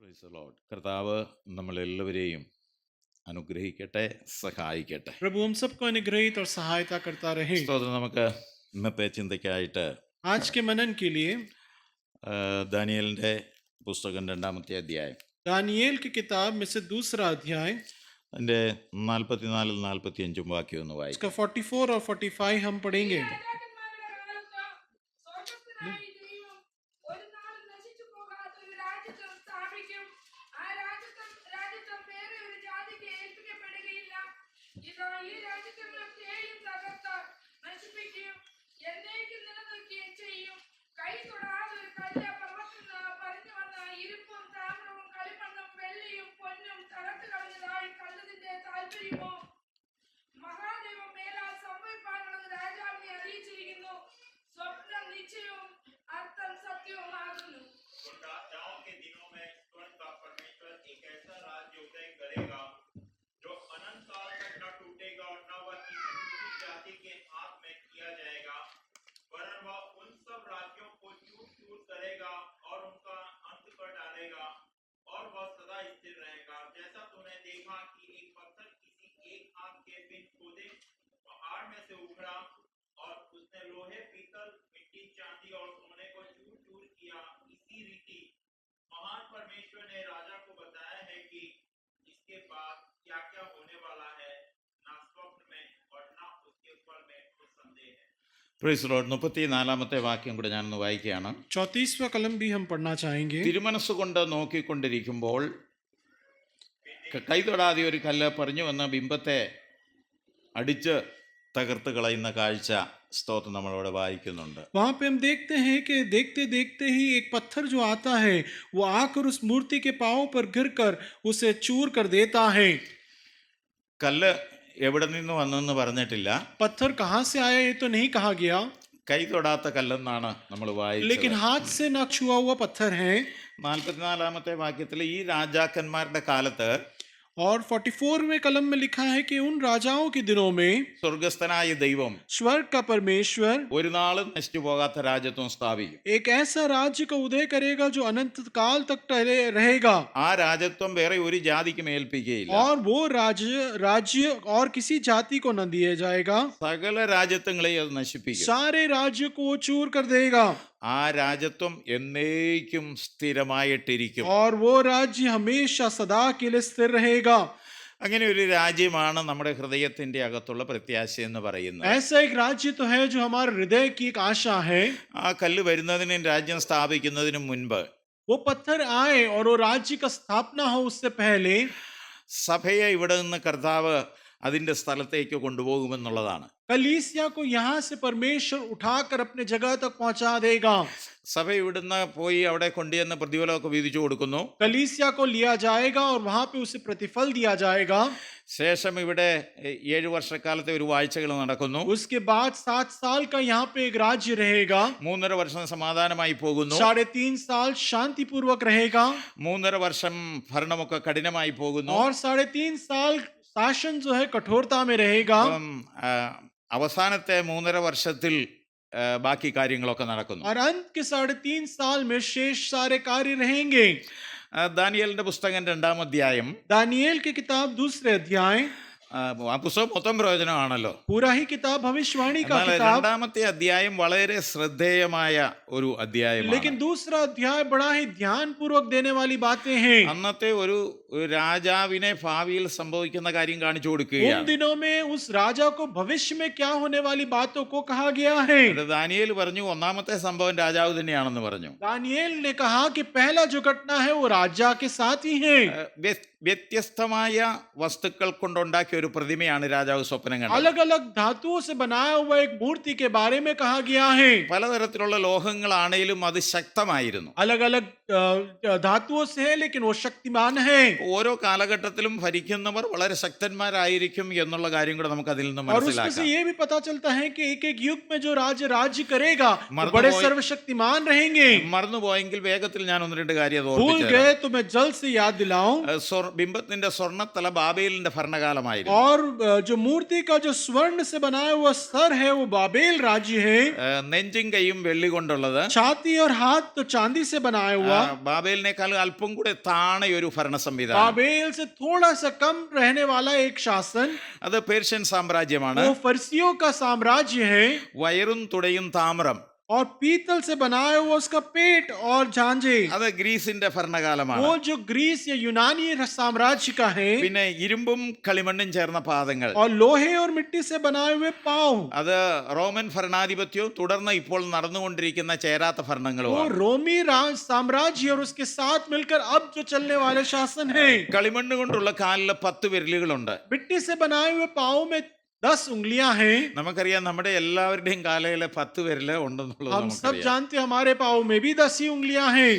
Praise the Lord. കർത്താവ് നമ്മളെല്ലാവരെയും അനുഗ്രഹിക്കട്ടെ, സഹായിക്കട്ടെ. प्रभु हम सबको अनुग्रहित और सहायता करता रहे। സ്തോത്രം. നമുക്ക് ഇന്നത്തെ ചിന്തയ്ക്കായിട്ട് आज के मनन के लिए ദാനിയേലിൻ്റെ പുസ്തകം 2-ാമത്തെ അധ്യായം, दानियेल की किताब में से दूसरा अध्याय, അതിൻ്റെ 44-45 വാക്യം ഒന്ന് വായിക്കും. इसका 44 और 45 हम पढ़ेंगे। Praise the Lord. 34-ാമത്തെ വാക്യം കൂടെ ഞാനൊന്ന് വായിക്കുകയാണ്. 34वां कलम भी हम पढ़ना चाहेंगे। തിരുമനസ്സുകൊണ്ട് നോക്കിക്കൊണ്ടിരിക്കുമ്പോൾ കൈതൊടാതെ ഒരു കല്ല് പറഞ്ഞു വന്ന ബിംബത്തെ അടിച്ച് തകർത്ത് കളയുന്ന കാഴ്ച സ്തോത്രം നമ്മളവിടെ വായിക്കുന്നുണ്ട്. वहाँ पे हम देखते हैं कि देखते देखते ही एक पत्थर जो आता है वो आकर उस मूर्ति के पांव पर गिरकर उसे चूर कर देता है। കല്ല് എവിടെ നിന്ന് വന്നെന്ന് പറഞ്ഞിട്ടില്ല. पत्थर कहाँ से आया ये तो नहीं कहा गया, കൈ തൊടാത്ത കല്ലെന്നാണ് നമ്മൾ വായിച്ചത്. लेकिन हाथ से न छुआ हुआ पत्थर है। 44-ാമത്തെ വാക്യത്തിൽ ഈ രാജാക്കന്മാരുടെ കാലത്ത് और 44वें कलम में लिखा है कि उन राजाओं के दिनों में സ്വർഗസ്ഥനായ ദൈവം स्वर्ग का परमेश्वर ഒരു നാളും നശിച്ചു പോകാത്ത രാജ്യത്വം സ്ഥാപിക്കും. एक ऐसा राज्य का उदय करेगा जो अनंत काल तक रहेगा, ആ രാജ്യത്വം വേറെ ഒരു ജാതിക്കും ഏൽപ്പിക്കുകയില്ല. और वो राज्य और किसी जाति को न दिया जाएगा। സകല രാജ്യത്വങ്ങളെയും അത് നശിപ്പിക്കും. सारे राज्य को वो चूर कर देगा ആ രാജ്യത്വം എന്നേക്കും സ്ഥിരമായിട്ടിരിക്കും. और वो राज्य हमेशा सदा के लिए स्थिर रहेगा। അങ്ങനെ ഒരു രാജ്യമാണ് നമ്മുടെ ഹൃദയത്തിന്റെ അകത്തുള്ള പ്രത്യാശ എന്ന് പറയുന്നത്. ऐसा एक राज्य तो है जो हमारे हृदय की एक आशा है। ആ കല്ല് വരുന്നതിനും രാജ്യം സ്ഥാപിക്കുന്നതിനും മുൻപ് वो पत्थर आए और वो राज्य का स्थापना हो उससे पहले സഭയെ ഇവിടെ നിന്ന് കർത്താവ് അതിന്റെ സ്ഥലത്തേക്ക് കൊണ്ടുപോകുമെന്നുള്ളതാണ്. कलीसिया को यहाँ से परमेश्वर उठाकर अपने जगह तक पहुंचा देगा। സഭ ഇവിടുന്ന് പോയി അവിടെ കൊണ്ടുവന്ന് പ്രതിഫലമൊക്കെ വീതിച്ചു കൊടുക്കുന്നു. कलीसिया को लिया जाएगा और वहां पे उसे प्रतिफल दिया जाएगा। ശേഷം ഇവിടെ 7 വർഷക്കാലത്തെ ഒരു വാഴ്ചകൾ നടക്കുന്നു. उसके बाद 7 साल का यहाँ पे एक राज्य रहेगा। 3.5 വർഷം സമാധാനമായി പോകുന്നു. 3.5 साल शांति पूर्वक रहेगा 3.5 വർഷം ഭരണമൊക്കെ കഠിനമായി പോകുന്നു. और 3.5 साल शासन जो है कठोरता में रहेगा। അവസാനത്തെ 3.5 വർഷത്തിൽ ബാക്കി കാര്യങ്ങളൊക്കെ നടക്കുന്നു. और अंत के 3.5 साल में शेष सारे कार्य रहेंगे। ദാനിയേലിന്റെ പുസ്തകം 2-ാം അധ്യായം, दानियेल की किताब दूसरे अध्याय, ആ പുസ്തകം മൊത്തം പ്രയോജനമാണല്ലോ. पूरा ही किताब भविष्यवाणी का എന്നാൽ किताब, 2-ാമത്തെ അധ്യായം വളരെ ശ്രദ്ധേയമായ ഒരു അധ്യായമാണ്. लेकिन दूसरा अध्याय बड़ा ही ध्यान पूर्वक देने वाली बातें हैं। അന്നത്തെ ഒരു രാജാവിനെ ഭാവിയിൽ സംഭവിക്കുന്ന കാര്യം കാണിച്ചു उन കൊടുക്കുകയാണ്. दिनों में उस राजा को भविष्य में क्या होने वाली बातों को कहा गया है। ദാനിയേൽ പറഞ്ഞു ഒന്നാമത്തെ സംഭവം രാജാവ് തന്നെയാണെന്ന് പറഞ്ഞു. दानियेल ने कहा कि पहला जो घटना है वो राजा के साथ ही है। വ്യത്യസ്തമായ വസ്തുക്കൾ കൊണ്ടുണ്ടാക്കിയ ഒരു പ്രതിമയാണ് രാജാവ് സ്വപ്നം കണ്ടത്. अलग अलग धातुओं से बनाया हुआ एक मूर्ति के बारे में कहा गया है। പലതരത്തിലുള്ള ലോഹങ്ങളാണേലും അത് ശക്തമായിരുന്നു. अलग अलग धातुओं से है लेकिन वो शक्तिमान है। ഓരോ കാലഘട്ടത്തിലും ഭരിക്കുന്നവർ വളരെ ശക്തന്മാരായിരിക്കും എന്നുള്ള കാര്യം കൂടെ നമുക്ക് അതിൽ നിന്ന് और उसमें से മനസ്സിലാക്കാം. ये भी पता चलता है कि एक एक युग में जो राज्य करेगा मर्द वो बड़े वो- सर्वशक्तिमान रहेंगे। മറന്നുപോയെങ്കിൽ വേഗത്തിൽ ഞാൻ 1-2 കാര്യം അത് भूल ഓർമ്മിച്ചു गए तो मैं जल्द से याद दिलाऊं। ബിംബത്തിന്റെ സ്വർണ്ണത്തല ബാബേലിന്റെ ഭരണകാലമായിരുന്നു. और जो मूर्ति का जो स्वर्ण से बनाया हुआ सर है वो बाबेल राज्य है। നെഞ്ചും കൈയും വെള്ളി കൊണ്ടുള്ളത്, छाती और हाथ तो चांदी से बनाया हुआ, ബാബേലിനേക്കാൾ അല്പം കൂടെ താണ ഒരു ഭരണ സംവിധാനം. बाबेल से थोड़ा सा कम रहने वाला एक शासन, അത് പേർഷ്യൻ സാമ്രാജ്യമാണ്. वो फर्सियों का साम्राज्य है, വയറും തുടയും താമ്രം, और पीतल से बनाया हुआ उसका पेट और झांझे, അത് ഗ്രീസിന്റെ ഭരണകാലമാണ്. वो जो ग्रीस या यूनानी साम्राज्य का है, പിന്നെ ഇരുമ്പും കളിമണ്ണും ചേർന്ന പാദങ്ങൾ, और लोहे और मिट्टी से बनाए हुए पांव, അത് റോമൻ ഭരണാധിപത്യവും തുടർന്ന് ഇപ്പോൾ നടന്നുകൊണ്ടിരിക്കുന്ന ചേരാത്ത वो ഭരണങ്ങളുമാണ്. रोमी साम्राज्य और उसके साथ मिलकर अब जो चलने वाले शासन है. കളിമണ്ണ് കൊണ്ടുള്ള കാലില് 10 വിരലുകളുണ്ട്. मिट्टी से बनाए हुए पांव में 10 उंगलियां हैं. നമുക്കറിയാം നമ്മുടെ എല്ലാവരുടെയും കാലയില് 10 വിരല് ഉണ്ടെന്നുള്ളത് हम सब നമുക്കറിയാം. जानते हैं हमारे पांव में भी 10 ही उंगलियां हैं.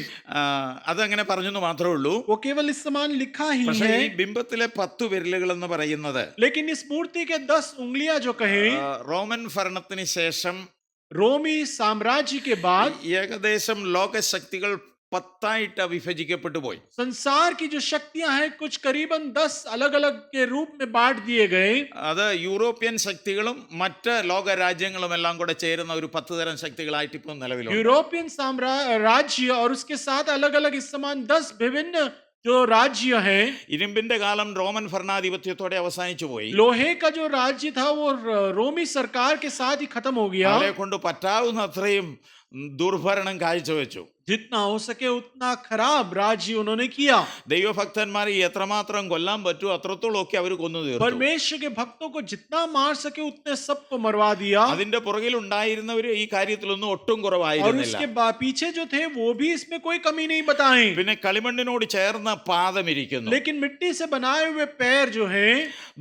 അതങ്ങനെ പറഞ്ഞെന്ന് മാത്രമേ ഉള്ളൂ. वो केवल इस समान लिखा ही പക്ഷേ है. ഈ ബിംബത്തിലെ 10 വിരലുകൾ എന്ന് പറയുന്നത് लेकिन इस मूर्ति के 10 उंगलियां जो कहे, റോമൻ ഭരണത്തിന് ശേഷം रोमी साम्राज्य के बाद ഏകദേശം ലോകശക്തികൾ 10 വിഭജിക്കപ്പെട്ടു പോയി. संसार की जो शक्तियां हैं कुछ करीबन 10 अलग अलग के रूप में बांट दिए गए. അത് യൂറോപ്യൻ ശക്തികളും മറ്റ് ലോക രാജ്യങ്ങളും എല്ലാം കൂടെ ചേരുന്ന ഒരു 10 തരം ശക്തികളായിട്ട് ഇപ്പോൾ നിലവിലുണ്ട്. यूरोपियन राज्य और उसके साथ अलग अलग इस समान 10 विभिन्न जो राज्य हैं. ഇരുമ്പിന്റെ കാലം റോമൻ ഭരണാധിപത്യത്തോടെ അവസാനിച്ചു പോയി. लोहे का जो राज्य था वो रोमी सरकार के साथ ही खत्म हो गया. അവരെ കൊണ്ട് പറ്റാവുന്ന അത്രയും ദുർഭരണം കാഴ്ചവെച്ചു. जितना हो सके उतना खराब राज्य उन्होंने किया. ദൈവഭക്തന്മാരെ എത്രമാത്രം കൊല്ലാൻ പറ്റുമോ അത്രത്തോളം ഒക്കെ അവർ കൊന്നു തീർത്തു. परमेश्वर के भक्तों को जितना मार सके उतने सबको मरवा दिया. അതിന്റെ പുറകിൽ ഉണ്ടായിരുന്നവര് ഈ കാര്യത്തിലൊന്നും ഒട്ടും और കുറവായിരുന്നില്ല. उसके पीछे जो थे वो भी इसमें कोई कमी नहीं बताए. പിന്നെ കളിമണ്ണിനോട് ചേർന്ന പാദം ഇരിക്കുന്നു. लेकिन मिट्टी से बनाए हुए पैर जो है,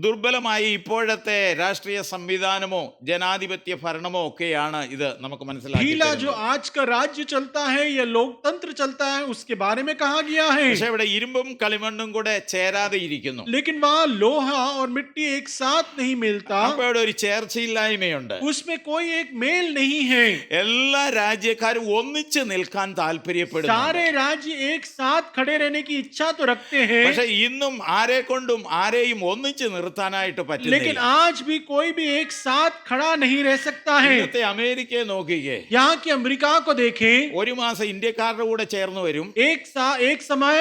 ദുർബലമായ ഇപ്പോഴത്തെ രാഷ്ട്രീയ സംവിധാനമോ ജനാധിപത്യ ഭരണമോ ഒക്കെയാണ് ഇത് നമുക്ക് മനസ്സിലാക്കി ढीला जो തരുന്നത്. आज का राज्य चलता है या लोकतंत्र चलता है उसके बारे में कहा गया है. പക്ഷെ ഇവിടെ ഇരുമ്പും കളിമണ്ണും കൂടെ ചേരാതെ ഇരിക്കുന്നു. लेकिन वहां लोहा और मिट्टी एक साथ नहीं मिलता. അപ്പൊ ഇവിടെ ഒരു ചേർച്ചയില്ലായ്മയുണ്ട്. उसमें कोई एक मेल नहीं है. എല്ലാ രാജ്യക്കാരും ഒന്നിച്ച് നിൽക്കാൻ താല്പര്യപ്പെടുന്നു. सारे राज्य एक साथ खड़े रहने की इच्छा तो रखते हैं. പക്ഷെ ഇന്നും ആരെ കൊണ്ടും ആരെയും ഒന്നിച്ച് നിർത്താനായിട്ട് लेकिन പറ്റുന്നില്ല. आज भी कोई भी एक साथ खड़ा नहीं रह सकता है. ഇന്നത്തെ അമേരിക്കയെ നോക്കിക്കേ. यहाँ की अमेरिका को देखें, ഒരു മാസം ഇന്ത്യക്കാരുടെ കൂടെ ചേർന്ന് വരും. एक समय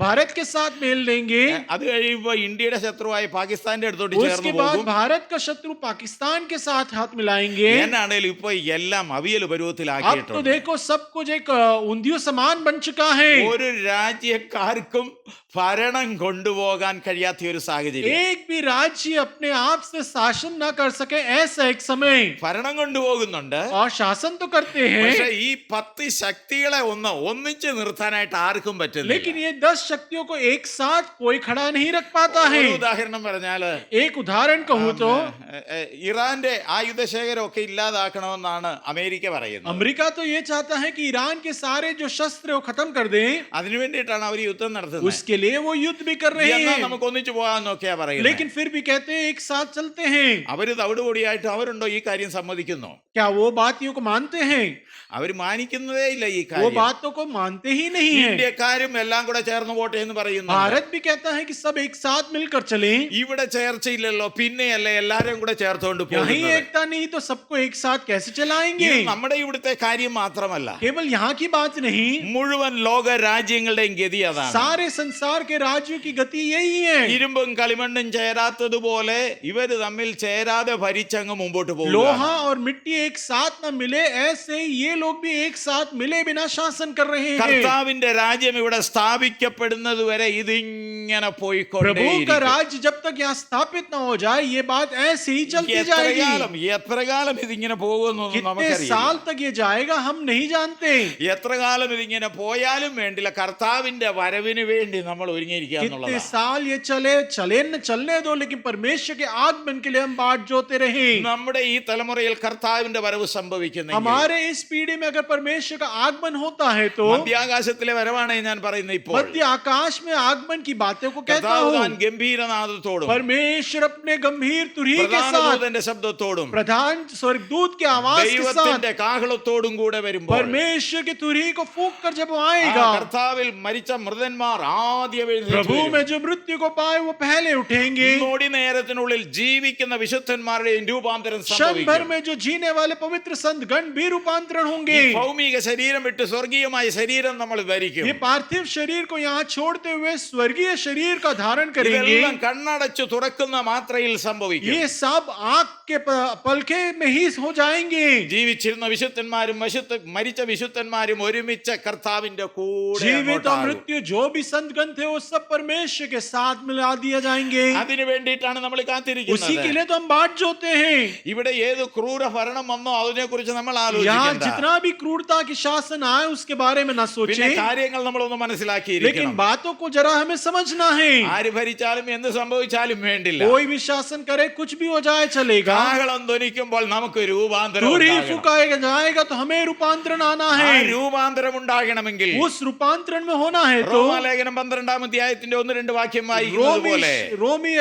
भारत के साथ मेल लेंगे. അത് കഴിയുമ്പോ ഇന്ത്യയുടെ ശത്രുവായ പാകിസ്ഥാന്റെ അടുത്തോട്ട് उसके ചേർന്ന് बाद പോകും. भारत का शत्रु पाकिस्तान के साथ हाथ मिलाएंगे. എന്നാണേലും ഇപ്പൊ എല്ലാം അവിയൽ अब तो പരുവത്തിലാക്കിയിട്ടുണ്ട്. देखो सब कुछ एक ऊंधियो समान बन चुका है. ഒരു രാജ്യക്കാർക്കും ഭരണം കൊണ്ടുപോകാൻ കഴിയാത്ത ഒരു സാഹചര്യം. एक भी राज्य अपने आप से शासन ना कर सके ऐसा एक समय. ഭരണം കൊണ്ടുപോകുന്നുണ്ട്. और शासन तो करते പക്ഷെ हैं. ഈ 10 ശക്തികളെ ഒന്നിച്ച് നിർത്താനായിട്ട് ആർക്കും പറ്റുന്നില്ല. लेकिन ये 10 शक्तियों को एक साथ कोई खड़ा नहीं रख पाता है. ഒരു ഉദാഹരണം പറഞ്ഞാല് एक उदाहरण कहूँ तो ഇറാന്റെ ആയുധശേഖരം ഒക്കെ ഇല്ലാതാക്കണമെന്നാണ് അമേരിക്ക പറയുന്നത്. अमेरिका तो ये चाहता है कि ईरान के सारे जो शस्त्र है वो खत्म कर दें. അതിനു വേണ്ടിയിട്ടാണ് അവർ യുദ്ധം നടത്തുന്നത്. उसके लिए वो युद्ध भी कर रहे എന്നാൽ हैं. നമുക്ക് ഒന്നിച്ചു പോകാന്നൊക്കെയാ പറയുന്നത്. लेकिन फिर भी कहते हैं एक साथ चलते हैं. അവര് തവിടുപൊടിയായിട്ട് അവരുണ്ടോ ഈ കാര്യം സമ്മതിക്കുന്നു? क्या वो बातियों को मानते हैं? അവർ മാനിക്കുന്നതേ ഇല്ല ഈ वो കാര്യം. बातों को मानते ही नहीं है. ഇന്ത്യക്കാരും എല്ലാം കൂടെ ചേർന്ന് പോട്ടെ എന്ന് പറയുന്നു. भारत भी कहता है कि सब एक साथ मिलकर चलें. ഇവിടെ ചേർച്ചയില്ലല്ലോ, പിന്നെയല്ലേ എല്ലാരും കൂടെ ചേർത്തോണ്ട് यही പോകുന്നത്. एकता नहीं तो सबको एक साथ कैसे चलाएंगे? ഇത് നമ്മുടെ ഇവിടുത്തെ കാര്യം മാത്രമല്ല, केवल यहाँ की बात नहीं, മുഴുവൻ ലോക രാജ്യങ്ങളുടെയും ഗതി അതാണ്. सारे संसार के राज्यों की गति यही है. ഇരുമ്പും കളിമണ്ണും ചേരാത്തതുപോലെ ഇവര് തമ്മിൽ ചേരാതെ ഭരിച്ചങ്ങ് മുമ്പോട്ട് പോകും. लोहा और मिट्टी एक साथ न मिले ऐसे ही ये लोग भी एक साथ मिले बिना शासन कर रहे हैं. കർത്താവിന്റെ രാജ്യം ഇവിടെ സ്ഥാപിക്കപ്പെടുന്നത് വരെ ഇതിങ്ങനെ प्रभु का പോയിക്കൊണ്ടേയിരിക്കും. राज्य जब तक यहाँ स्थापित न हो जाए ये बात ऐसे ही चलती जाएगी. എത്ര കാലം ഇതിങ്ങനെ പോകുമെന്നൊന്നും कितने നമുക്കറിയില്ല. साल तक ये जाएगा हम नहीं जानते. എത്ര കാലം ഇതിങ്ങനെ പോയാലും വേണ്ടില്ല, കർത്താവിന്റെ വരവിന് വേണ്ടി നമ്മൾ ഒരുങ്ങിയിരിക്കുക कितने എന്നുള്ളതാണ്. साल ये चलने दो, लेकिन परमेश्वर के आगमन के लिए हम बाट जोते रहे. നമ്മുടെ ഈ തലമുറയിൽ കർത്താവിന്റെ വരവ് സംഭവിക്കുന്നെങ്കിൽ हमारे इस पीढ़ी में अगर परमेश्वर का आगमन होता है तो മധ്യാകാശത്തിലെ വരവാണ് ഞാൻ പറയുന്നത്. ഇപ്പോൾ मध्य आकाश में आगमन की बातों को कहता കർത്താവ് हूँ. താൻ ഗംഭീരനാദത്തോടും परमेश्वर अपने गंभीर तुरही के പ്രധാന साथ, ദൂതന്റെ ശബ്ദത്തോടും प्रधान स्वर्गदूत के आवाज के साथ, ദൈവത്തിന്റെ കാഹളത്തോടും കൂടെ വരുമ്പോൾ परमेश्वर की तुरही को फूंक कर जब वो ആ आएगा, കർത്താവിൽ മരിച്ച മൃതന്മാർ ആദ്യം എഴുന്നേറ്റ് प्रभु വരും. में जो मृत्यु को पाए वो पहले उठेंगे. നൊടി നേരത്തിനുള്ളിൽ ജീവിക്കുന്ന വിശുദ്ധന്മാരുടെയും രൂപാന്തരം क्षण भर സംഭവിക്കും. में जो जीने वाले पवित्र संत गण भी रूपांतरण रूपांतरण ഈ होंगे। ഭൗമിക ശരീരം വിട്ട് സ്വർഗീയമായ ശരീരം നമ്മൾ ധരിക്കും. ये पार्थिव शरीर को यहाँ छोड़ते हुए स्वर्गीय शरीर का धारण करेंगे। ഇതെല്ലാം കണ്ണടച്ചു തുറക്കുന്ന മാത്രയിൽ സംഭവിക്കും. ये सब आंख के पलके में ही हो जाएंगे। ജീവിച്ചിരുന്ന വിശുദ്ധന്മാരും മരിച്ച വിശുദ്ധന്മാരും ഒരുമിച്ച് കർത്താവിന്റെ കൂടെ जीवित और അങ്ങോട്ടാകും. मृत्यु जो भी संतगण थे वो सब परमेश्वर के साथ मिला दिया जाएंगे। അതിനു വേണ്ടിയിട്ടാണ് നമ്മൾ उसी के കാത്തിരിക്കുന്നത്. लिए तो हम बाट जोते हैं। ഇവിടെ ഏത് ക്രൂര ഭരണം വന്നോ അതിനെ കുറിച്ച് നമ്മൾ यहाँ ആലോചിക്കേണ്ട. जितना भी क्रूरता की शासन आए उसके बारे में ना പിന്നെ सोचें, കാര്യങ്ങൾ നമ്മളൊന്ന് മനസ്സിലാക്കിയിരിക്കണം. लेकिन बातों को जरा हमें समझना है। ആര് ഭരിച്ചാലും എന്ത് സംഭവിച്ചാലും വേണ്ടില്ല. कोई भी शासन करे कुछ भी हो जाए चलेगा। കാഹളം ധ്വനിക്കുമ്പോൾ നമുക്ക് രൂപാന്തരം तुरही ഉണ്ടാകണം. फुकाएगा जाएगा तो हमें रूपांतरण आना ആ है। രൂപാന്തരം ഉണ്ടാകണമെങ്കിൽ उस रूपांतरण में होना है तो റോമാലേഖനം 12-ാം അധ്യായത്തിന്റെ 1-2 വാക്യം വായിക്കുന്നത് പോലെ रोमी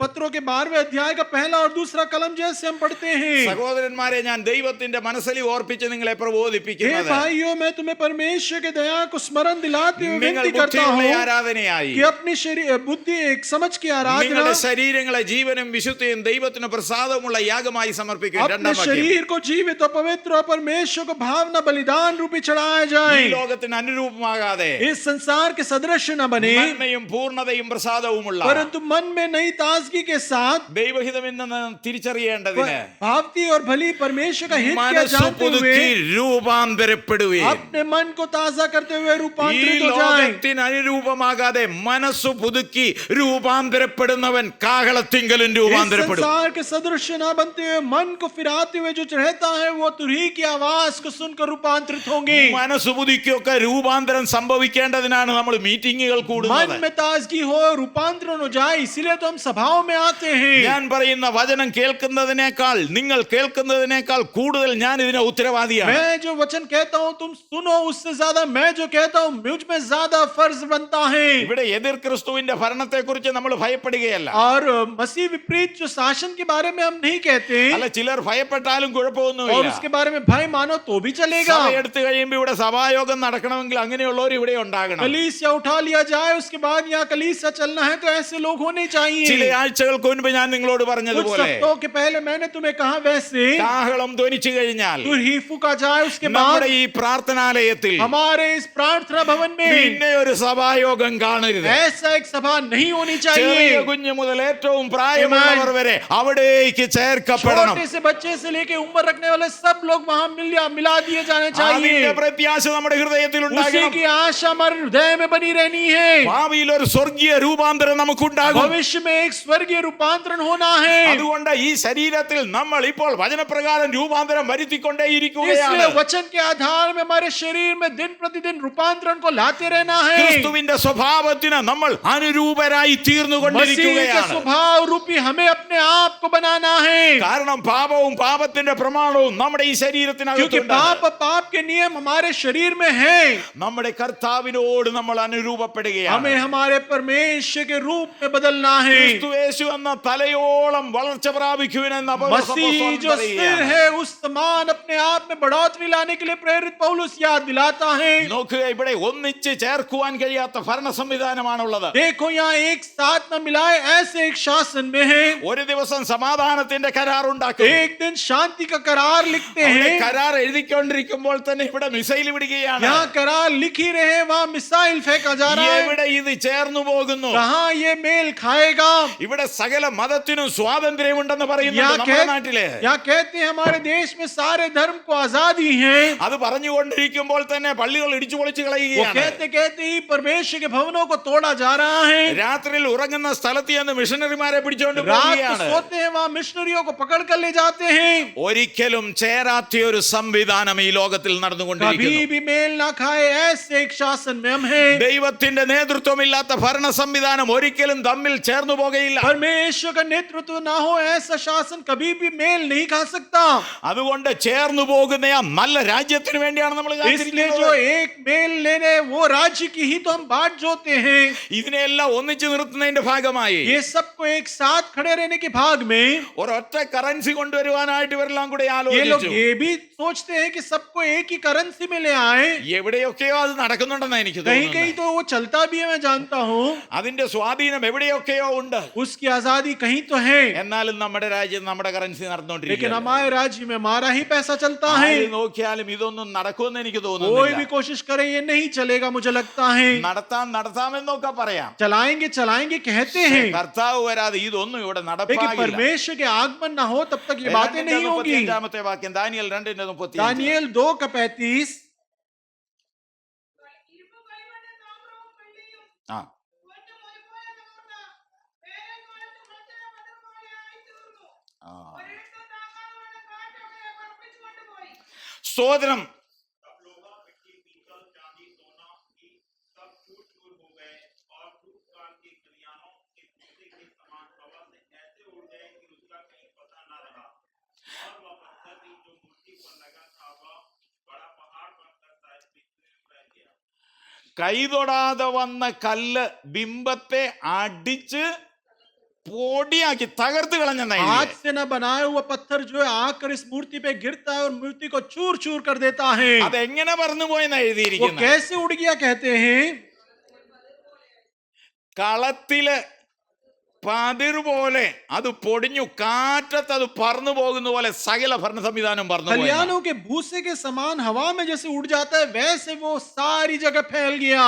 पत्रों के 12वें अध्याय का पहला और दूसरा कलम जैसे हम पढ़ते हैं। സഹോദരന്മാരെ, ഞാൻ ദൈവത്തിന്റെ മനസ്സിൽ ഓർപ്പിച്ച് നിങ്ങളെ हे പ്രബോധിപ്പിക്കുന്നത് भाइयों, मैं तुम्हें परमेश्वर के दया को स्मरण दिलाते हुए നിങ്ങൾ विनती करता ബുദ്ധിയുള്ള हूँ ആരാധനയായി कि अपनी शरीर बुद्धि एक समझ की आराधना നിങ്ങളുടെ ശരീരങ്ങളെ ജീവനും വിശുദ്ധിയും ദൈവത്തിന് പ്രസാദമുള്ള യാഗമായി സമർപ്പിക്കും. अपने 2-ാം വാക്യം. शरीर को जीवित और पवित्र और परमेश्वर को भावना बलिदान रूपी चढ़ाया ഈ जाए। ലോകത്തിന് അനുരൂപമാകാതെ इस संसार के सदृश न बने, നന്മയും പൂർണ്ണതയും പ്രസാദവുമുള്ള परंतु मन में नई ताजगी के साथ ദൈവഹിതമെന്ന് തിരിച്ചറിയേണ്ടതിന് भावती और भली परमेश्वर का हित क्या മനസ്സ് जानते പുതുക്കി हुए രൂപാന്തരപ്പെടുകയും अपने मन को ताजा करते हुए ഈ रूपांतरित हो जाए। ലോകത്തിന് അനുരൂപമാകാതെ മനസ്സ് പുതുക്കി രൂപാന്തരപ്പെടുന്നവൻ കാഹളത്തിങ്കലും इस രൂപാന്തരപ്പെടും. संसार के सदृश न बनते हुए मन को फिराते हुए जो रहता है वो तुरही की आवाज को सुनकर रूपांतरित होंगे। മനസ്സ് പുതുക്കിയൊക്കെ രൂപാന്തരം സംഭവിക്കേണ്ടതിനാണ് നമ്മൾ മീറ്റിങ്ങുകൾ കൂടുന്നത്. मन में ताजगी हो, रूपांतरण हो जाए, इसीलिए तो हम सभाओं में आते हैं। ഞാൻ പറയുന്ന വചനം കേൾക്കുന്നതിനേക്കാൾ നിങ്ങൾ കേൾക്കുന്നതിനേക്കാൾ കൂടുതൽ ഞാൻ ഇതിന് ഉത്തരവാദിയാണ്. मैं जो वचन कहता हूँ तुम सुनो, उससे ज्यादा मैं जो कहता हूँ मुझ में ज्यादा फर्ज बनता है। ഇവിടെ എതിർ ക്രിസ്തുവിന്റെ ഭരണത്തെ കുറിച്ച് നമ്മൾ ഭയപ്പെടുകയല്ല. और मसीह विपरीत जो शासन के बारे में हम नहीं कहते, അല്ല, ചിലർ ഭയപ്പെട്ടാലും और കുഴപ്പമൊന്നുമില്ല. उसके बारे में भय मानो तो भी चलेगा। സഭ എടുത്തു കഴിയുമ്പോൾ ഇവിടെ സഭായോഗം നടക്കണമെങ്കിൽ അങ്ങനെയുള്ളവർ ഇവിടെ ഉണ്ടാകണം. कलीसिया उठा लिया जाए, उसके बाद यहाँ कलीसिया चलना है तो ऐसे लोग होने ചില चाहिए। ആഴ്ചകൾക്ക് മുൻപ് ഞാൻ നിങ്ങളോട് कुछ പറഞ്ഞതുപോലെ हफ्तों के पहले मैंने तुम्हें कहा वैसे കാഹളം ധ്വനിച്ചു കഴിഞ്ഞാൽ तुरही फूका जाए, उसके നമ്മുടെ बाद ഈ പ്രാർത്ഥനാലയത്തിൽ हमारे इस प्रार्थना भवन में പിന്നെ ഒരു സഭായോഗം കാണരുത്. ऐसा एक सभा नहीं होनी ചെറിയ चाहिए। കുഞ്ഞു മുതൽ ഏറ്റവും പ്രായമുള്ളവർ വരെ അവിടേക്ക് ചേർക്കപ്പെടണം. छोटे से बच्चे से लेके उम्र रखने वाले सब लोग वहां मिला दिए जाने അതിന്റെ चाहिए। പ്രത്യാശ നമ്മുടെ ഹൃദയത്തിൽ उसी ഉണ്ടാകണം. की आशा हमारे हृदय में बनी रहनी है। ഭാവിയിൽ ഒരു സ്വർഗീയ രൂപാന്തരം നമുക്കുണ്ടാകും. भविष्य में एक स्वर्गीय रूपांतरण होना है। അതുകൊണ്ട് ഈ ശരീരത്തിൽ നമ്മൾ ഇപ്പോൾ വചനപ്രകാരം രൂപാന്തരം വരുത്തിക്കൊണ്ടേയിരിക്കുകയാണ്. इसलिए वचन के आधार में हमारे शरीर में दिन प्रतिदिन रूपांतरण को लाते रहना है। ക്രിസ്തുവിന്റെ സ്വഭാവത്തിന് നമ്മൾ അനുരൂപരായി मसीह के തീർന്നുകൊണ്ടിരിക്കുകയാണ്. स्वभाव रूपी हमें अपने आप को बनाना है। കാരണം പാപവും പാപത്തിന്റെ പ്രമാണവും നമ്മുടെ ഈ क्योंकि ശരീരത്തിനകത്തുണ്ട്. पाप के नियम हमारे शरीर में है। നമ്മുടെ കർത്താവിനോട് നമ്മൾ അനുരൂപപ്പെടുകയാണ്. हमें हमारे परमेश्वर के रूप में बदलना है। ക്രിസ്തു യേശു എന്ന തലയോളം വളർച്ച പ്രാപിക്കുവിനെന്ന പൗലോസ് मसीह അപ്പോസ്തലൻ जो सिर പറയുകയാണ്. है उस समान अपने आप में बढ़ोतरी लाने के लिए प्रेरित पौलुस याद दिलाता है। നോക്കുക, ഇവിടെ ഒന്നിച്ച് ചേർക്കുവാൻ കഴിയാത്ത ഭരണ സംവിധാനമാണുള്ളത്. देखो यहाँ एक साथ न मिलाए ऐसे एक शासन में है। ഒരു ദിവസം സമാധാനത്തിന്റെ കരാർ ഉണ്ടാക്കും. एक दिन शांति का करार लिखते അവിടെ हैं। കരാർ എഴുതിക്കൊണ്ടിരിക്കുമ്പോൾ തന്നെ ഇവിടെ മിസൈൽ വിടുകയാണ്. यहाँ करार लिख ही रहे, वहाँ मिसाइल फेंका जा रहा है। എവിടെ ഇത് ചേർന്നു പോകുന്നു? कहाँ ये मेल खाएगा? ഇവിടെ സകല മതത്തിനും സ്വാതന്ത്ര്യമുണ്ടെന്ന് പറയുന്നുണ്ട് यहाँ നമ്മുടെ നാട്ടിലെ. यहाँ कहते हैं हमारे देश में सारे धर्म को आजादी है। അത് പറഞ്ഞുകൊണ്ടിരിക്കുമ്പോൾ തന്നെ പള്ളികൾ ഇടിച്ചു പൊളിച്ചു वो കളയുകയാണ്. कहते कहते ही परमेश्वर के भवनों को तोड़ा जा रहा है। രാത്രിയിൽ ഉറങ്ങുന്ന സ്ഥലത്ത് ചെന്ന് മിഷനറിമാരെ പിടിച്ചുകൊണ്ട് रात को പോവുകയാണ്. सोते हैं वहाँ मिशनरियों को पकड़ कर ले जाते हैं। ഒരിക്കലും ചേരാത്ത ഒരു സംവിധാനം ഈ ലോകത്തിൽ നടന്നുകൊണ്ടിരിക്കുന്നു. कभी भी मेल ना खाए ऐसे एक शासन में हम हैं। ദൈവത്തിന്റെ നേതൃത്വമില്ലാത്ത ഭരണ സംവിധാനം ഒരിക്കലും തമ്മിൽ ചേർന്നു പോകുകയില്ല. परमेश्वर का नेतृत्व ना हो ऐसा शासन कभी भी मेल नहीं खा सकता। അതുകൊണ്ട് ചേർന്നു പോകുന്ന ആ നല്ല രാജ്യത്തിന് വേണ്ടിയാണ് നമ്മൾ इसलिए കാത്തിരിക്കുന്നത്. जो एक मेल लेने वो राज्य की ही तो हम बाट जोते हैं। ഇതിനെല്ലാം ഒന്നിച്ചു നിർത്തുന്നതിന്റെ ഭാഗമായി ये सबको एक साथ खड़े रहने के भाग में ഒരൊറ്റ കറൻസി കൊണ്ടുവരുവാനായിട്ട് ഇവരെല്ലാം കൂടെ ये लोग ആലോചിച്ചു. ये भी सोचते हैं कि सबको एक ही करेंसी में ले आए। എവിടെയൊക്കെയോ അത് നടക്കുന്നുണ്ടെന്ന് എനിക്ക് कहीं തോന്നുന്നു. कहीं तो वो चलता भी है, मैं जानता हूँ। അതിന്റെ സ്വാധീനം എവിടെയൊക്കെയോ ഉണ്ട്. उसकी आजादी कहीं तो है, എന്നാലും നമ്മുടെ രാജ്യം നമ്മുടെ കറൻസി लेकिन നടന്നുകൊണ്ടിരിക്കുകയാണ്. हमारे राज्य में हमारा ही पैसा चलता है। ആര് നോക്കിയാലും ഇതൊന്നും നടക്കുമെന്ന് എനിക്ക് कोई भी തോന്നുന്നില്ല. कोशिश करे ये नहीं चलेगा, मुझे लगता है. നടത്താമെന്നൊക്കെ പറയാം. चलाएंगे चलाएंगे कहते പക്ഷേ हैं, കർത്താവ് വരാതെ ഇതൊന്നും ഇവിടെ लेकिन നടപ്പാകില്ല. परमेश्वर के आगमन ना हो तब तक ये बातें नहीं होगी. 35-ാമത്തെ വാക്യം, ദാനിയേൽ 2:35. दानियेल 2:35. ആ ആ. സ്തോത്രം. കൈതൊടാതെ വന്ന കല്ല് ബിംബത്തെ അടിച്ച് പൊടിയാക്കി തകർത്ത് കളഞ്ഞെന്നാ हाथ എഴുതിയത്. से न बनाया हुआ पत्थर जो है आकर इस मूर्ति पे गिरता है और मूर्ति को चूर चूर कर देता है. അതെങ്ങനെ പറന്നു പോയെന്നാ वो എഴുതിയിരിക്കുന്നത്. कैसे उड़ गया कहते हैं, കളത്തില് പതിർ പോലെ അത് പൊടിഞ്ഞു, കാറ്റത്ത് അത് പറന്നു പോകുന്ന പോലെ സകല ഭരണ സംവിധാനം പറന്നു പോയി. खलियानों के भूसे के समान हवा में जैसे उड़ जाता है वैसे वो सारी जगह फैल गया.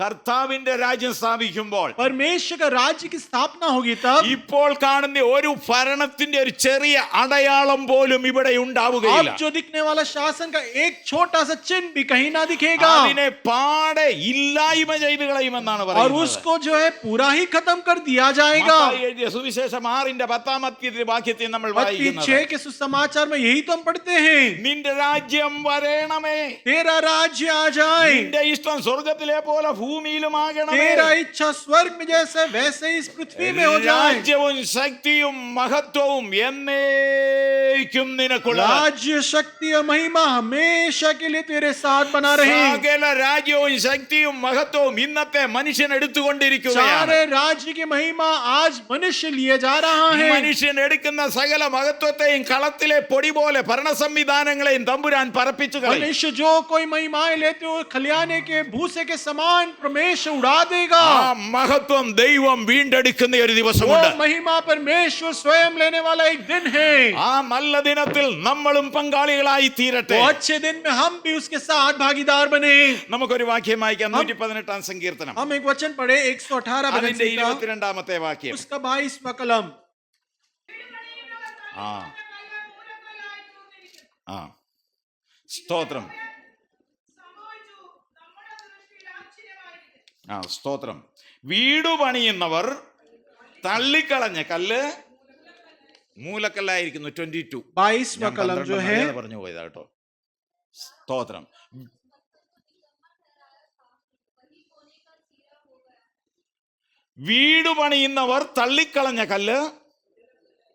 കർത്താവിന്റെ രാജ്യം സ്ഥാപിക്കുമ്പോൾ परमेश्वर का राज्य की स्थापना होगी तब ഇപ്പോൾ കാണുന്ന ഒരു ഭരണത്തിന്റെ ഒരു ചെറിയ അടയാളം പോലും ഇവിടെ ഉണ്ടാവുകയില്ല. अब जो दिखने वाला शासन का एक छोटा सा चिन्ह भी कहीं ना दिखेगा അതിനെ പാടെ ഇല്ലായ്മ ചെയ്തു കളയുമെന്നാണ് और പറയുന്നത്. उसको जो है पूरा ही खत्म कर दिया जाएगा. മത്തായി എഴുതിയ സുവിശേഷം 6:10 വാക്യത്തിൽ നമ്മൾ मत्ती വായിക്കുന്നത്, 6 के सुसमाचार में यही तो हम पढ़ते हैं, നിന്റെ രാജ്യം വരേണമേ, तेरा राज्य आ जाए, നിന്റെ ഇഷ്ടം സ്വർഗത്തിലെ പോലെ ഭൂമിയിലുമാകണമേ. तेरा इच्छा स्वर्ग में जैसे वैसे इस पृथ्वी में हो जाए. രാജ്യവും ശക്തിയും മഹത്വവും എന്നേക്കും നിനക്കുള്ള. राज्य शक्ति और महिमा हमेशा के लिए तेरे साथ बना रहे. സകല രാജ്യവും ശക്തിയും മഹത്വവും ഇന്നത്തെ മനുഷ്യൻ എടുത്തുകൊണ്ടിരിക്കുകയാണ്. सारे राज्य की महिमा आज मनुष्य लिए जा रहा है. മനുഷ്യൻ എടുക്കുന്ന സകല മഹത്വത്തെയും കളത്തിലെ പൊടി പോലെ ഭരണ സംവിധാനങ്ങളെയും തമ്പുരാൻ പറപ്പിച്ചു കളയും. मनुष्य जो कोई महिमाएं लेते हो खलियाने के भूसे के समान परमेश्वर उड़ा देगा. ആ മഹത്വം ദൈവം വീണ്ടെടുക്കുന്ന ഒരു वो ദിവസമുണ്ട്. महिमा परमेश्वर स्वयं लेने वाला एक दिन है. ആ നല്ല ദിനത്തിൽ നമ്മളും പങ്കാളികളായി തീരട്ടെ. तो अच्छे दिन में हम भी उसके साथ भागीदार बने. നമുക്കൊരു വാക്യം വായിക്കാം. 118-ാം സങ്കീർത്തനം हम एक वचन पढ़े 118 അതിന്റെ भजन का 22-ാമത്തെ വാക്യം. उसका 22वां कलम. ആ ആ സ്തോത്രം. ആ സ്തോത്രം. വീട് പണിയുന്നവർ തള്ളിക്കളഞ്ഞ കല്ല് മൂലക്കല്ലായിരിക്കുന്നു. 22 22वां कलम जो है പറഞ്ഞു പോയതാ കേട്ടോ. സ്തോത്രം. വീട് പണിയുന്നവർ തള്ളിക്കളഞ്ഞ കല്ല്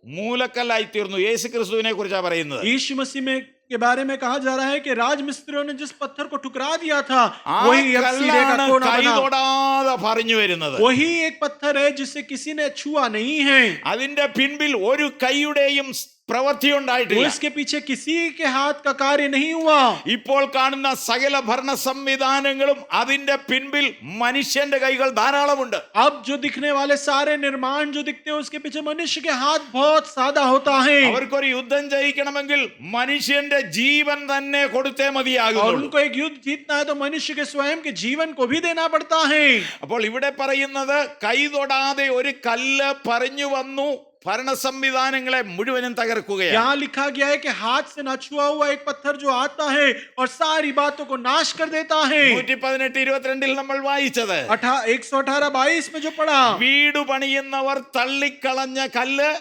മൂലക്കല്ലായി തീർന്നു. യേശു ക്രിസ്തുവിനെ കുറിച്ചാണ് പറയുന്നത്. यीशु मसीह में के बारे में कहा जा रहा है कि राजमिस्त्रियों ने जिस पत्थर को ठुकरा दिया था ആ वही अब सिरे का കല്ലാണ് कोना കൈ बना. തൊടാതെ പറഞ്ഞു വരുന്നത്. वही एक पत्थर है जिसे किसी ने छुआ नहीं है. അതിന്റെ പിൻപിൽ ഒരു കൈയുടെയും പ്രവൃത്തി वो ഉണ്ടായിട്ടില്ല. इसके पीछे किसी के हाथ का कार्य नहीं हुआ. ഇപ്പോൾ കാണുന്ന സകല ഭരണ സംവിധാനങ്ങളും അതിന്റെ പിൻപിൽ മനുഷ്യന്റെ കൈകൾ ധാരാളമുണ്ട്. अब जो दिखने वाले सारे निर्माण जो दिखते हैं उसके पीछे मनुष्य के हाथ बहुत सादा होता है. അവർക്കൊരു യുദ്ധം ജയിക്കണമെങ്കിൽ മനുഷ്യന്റെ ജീവൻ തന്നെ കൊടുത്തേ और മതിയാകുള്ളൂ. उनको एक युद्ध जीतना है तो मनुष्य के स्वयं के जीवन को भी देना पड़ता है. അപ്പോൾ ഇവിടെ പറയുന്നത് കൈ തൊടാതെ ഒരു കല്ല് പറഞ്ഞു വന്നു ഭരണ സംവിധാനങ്ങളെ മുഴുവനും തകർക്കുകയാണ്. यहाँ लिखा गया है कि हाथ से ना छुआ हुआ एक पत्थर जो आता है और सारी बातों को नाश कर देता है. 118-22 നമ്മൾ വായിച്ചത് 118-22 में जो पढ़ा, വീട് പണിയുന്നവർ തള്ളിക്കളഞ്ഞ കല്ല്